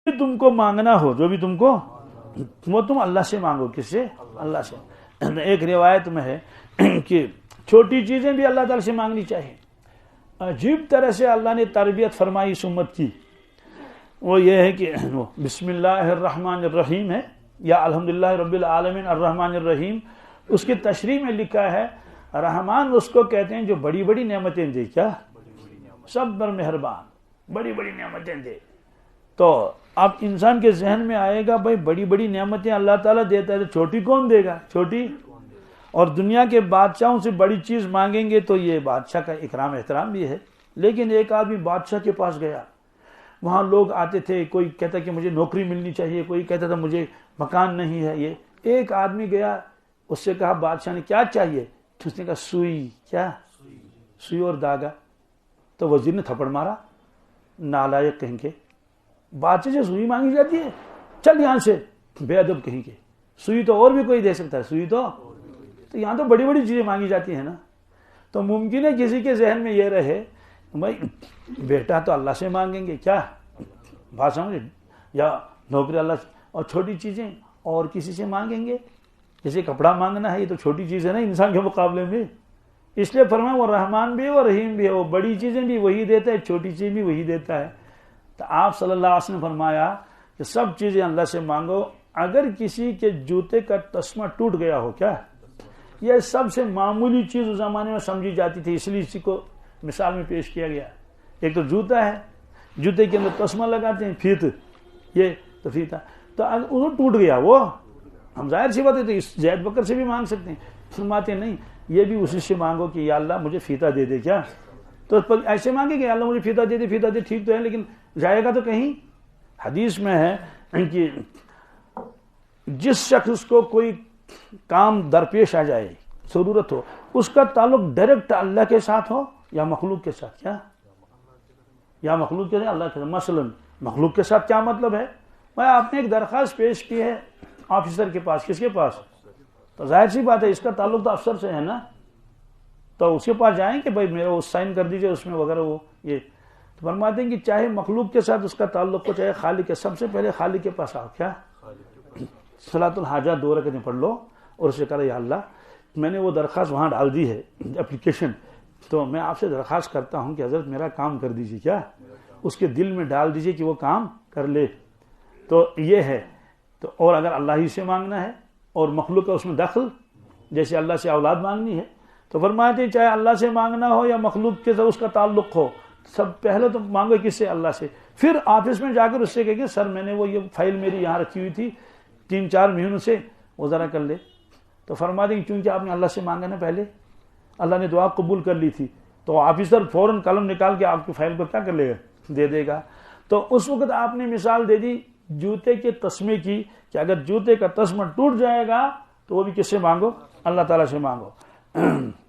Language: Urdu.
تم کو مانگنا ہو، جو بھی تم کو، وہ تم اللہ سے مانگو. کس سے؟ اللہ سے. ایک روایت میں ہے کہ چھوٹی چیزیں بھی اللہ تعالی سے مانگنی چاہیے. عجیب طرح سے اللہ نے تربیت فرمائی اس امت کی. وہ یہ ہے کہ بسم اللہ الرحمن الرحیم ہے یا الحمدللہ رب العالمین الرحمن الرحیم. اس کی تشریح میں لکھا ہے رحمان اس کو کہتے ہیں جو بڑی بڑی نعمتیں دے. کیا؟ سب پر مہربان، بڑی بڑی نعمتیں دے. تو اب انسان کے ذہن میں آئے گا بھائی بڑی بڑی نعمتیں اللہ تعالیٰ دیتا ہے تو چھوٹی کون دے گا؟ چھوٹی. اور دنیا کے بادشاہوں سے بڑی چیز مانگیں گے تو یہ بادشاہ کا اکرام احترام بھی ہے. لیکن ایک آدمی بادشاہ کے پاس گیا، وہاں لوگ آتے تھے، کوئی کہتا کہ مجھے نوکری ملنی چاہیے، کوئی کہتا تھا مجھے مکان نہیں ہے. یہ ایک آدمی گیا، اس سے کہا بادشاہ نے کیا چاہیے؟ اس نے کہا سوئی. کیا؟ سوئی اور داغا. تو وزیر نے تھپڑ مارا، نالائق کہیں کے، بادشاہ سے سوئی مانگی جاتی ہے؟ چل یہاں سے، بے ادب کہیں کے. سوئی تو اور بھی کوئی دے سکتا ہے، سوئی تو یہاں تو بڑی بڑی چیزیں مانگی جاتی ہیں نا. تو ممکن ہے کسی کے ذہن میں یہ رہے بھائی بیٹا تو اللہ سے مانگیں گے، کیا بات سمجھے، یا نوکری اللہ سے، اور چھوٹی چیزیں اور کسی سے مانگیں گے. جیسے کپڑا مانگنا ہے، یہ تو چھوٹی چیز ہے نا انسان کے مقابلے میں. اس لیے فرمایا وہ رحمان بھی ہے اور رحیم بھی ہے، وہ بڑی چیزیں بھی وہی دیتا ہے، چھوٹی چیز بھی وہی دیتا ہے. تو آپ صلی اللہ علیہ وسلم نے فرمایا کہ سب چیزیں اللہ سے مانگو. اگر کسی کے جوتے کا تسمہ ٹوٹ گیا ہو، کیا یہ سب سے معمولی چیز اس زمانے میں سمجھی جاتی تھی، اس لیے اسی کو مثال میں پیش کیا گیا. ایک تو جوتا ہے، جوتے کے اندر تسمہ لگاتے ہیں، فیت، یہ تو فیتا، تو وہ ٹوٹ گیا، وہ ہم ظاہر سی بات ہے تو اس زید بکر سے بھی مانگ سکتے ہیں. فرماتے نہیں، یہ بھی اسی سے مانگو کہ یا اللہ مجھے فیتا دے دے. کیا؟ تو ایسے مانگے کہ یا اللہ مجھے فیتا دے دے. فیتا دے ٹھیک تو ہے لیکن جائے گا تو کہیں. حدیث میں ہے کہ جس شخص کو کوئی کام درپیش آ جائے، ضرورت ہو، اس کا تعلق ڈائریکٹ اللہ کے ساتھ ہو یا مخلوق کے ساتھ. کیا؟ یا مخلوق کے ساتھ اللہ کے ساتھ. مثلا مخلوق کے ساتھ کیا مطلب ہے؟ میں آپ نے ایک درخواست پیش کی ہے آفیسر کے پاس. کس کے پاس؟ تو ظاہر سی بات ہے اس کا تعلق تو افسر سے ہے نا، تو اس کے پاس جائیں کہ بھائی میرا وہ سائن کر دیجئے اس میں وغیرہ. وہ یہ تو فرماتے ہیں کہ چاہے مخلوق کے ساتھ اس کا تعلق ہو چاہے خالق کے، سب سے پہلے خالق کے پاس آؤ. کیا؟ صلاۃ الحاجہ 2 رکعتیں پڑھ لو اور اسے کہا یا اللہ میں نے وہ درخواست وہاں ڈال دی ہے اپلیکیشن، تو میں آپ سے درخواست کرتا ہوں کہ حضرت میرا کام کر دیجیے. کیا؟ اس کے دل میں ڈال دیجیے کہ وہ کام کر لے. تو یہ ہے. تو اور اگر اللہ ہی سے مانگنا ہے اور مخلوق کا اس میں دخل، جیسے اللہ سے اولاد مانگنی ہے، تو فرماتے ہیں چاہے اللہ سے مانگنا ہو یا مخلوق کے ساتھ اس کا تعلق ہو، سب پہلے تو مانگو کس سے؟ اللہ سے. پھر آفس میں جا کر اس سے کہے کہ سر میں نے وہ یہ فائل میری یہاں رکھی ہوئی تھی 3-4 مہینوں سے، وہ ذرا کر لے. تو فرما دیں چونکہ آپ نے اللہ سے مانگا نا پہلے، اللہ نے دعا قبول کر لی تھی، تو آفیسر فوراً قلم نکال کے آپ کی فائل کو کیا کر لے گا؟ دے دے گا. تو اس وقت آپ نے مثال دے دی جوتے کے تسمے کی کہ اگر جوتے کا تسمہ ٹوٹ جائے گا تو وہ بھی کس سے مانگو؟ اللہ تعالیٰ سے مانگو.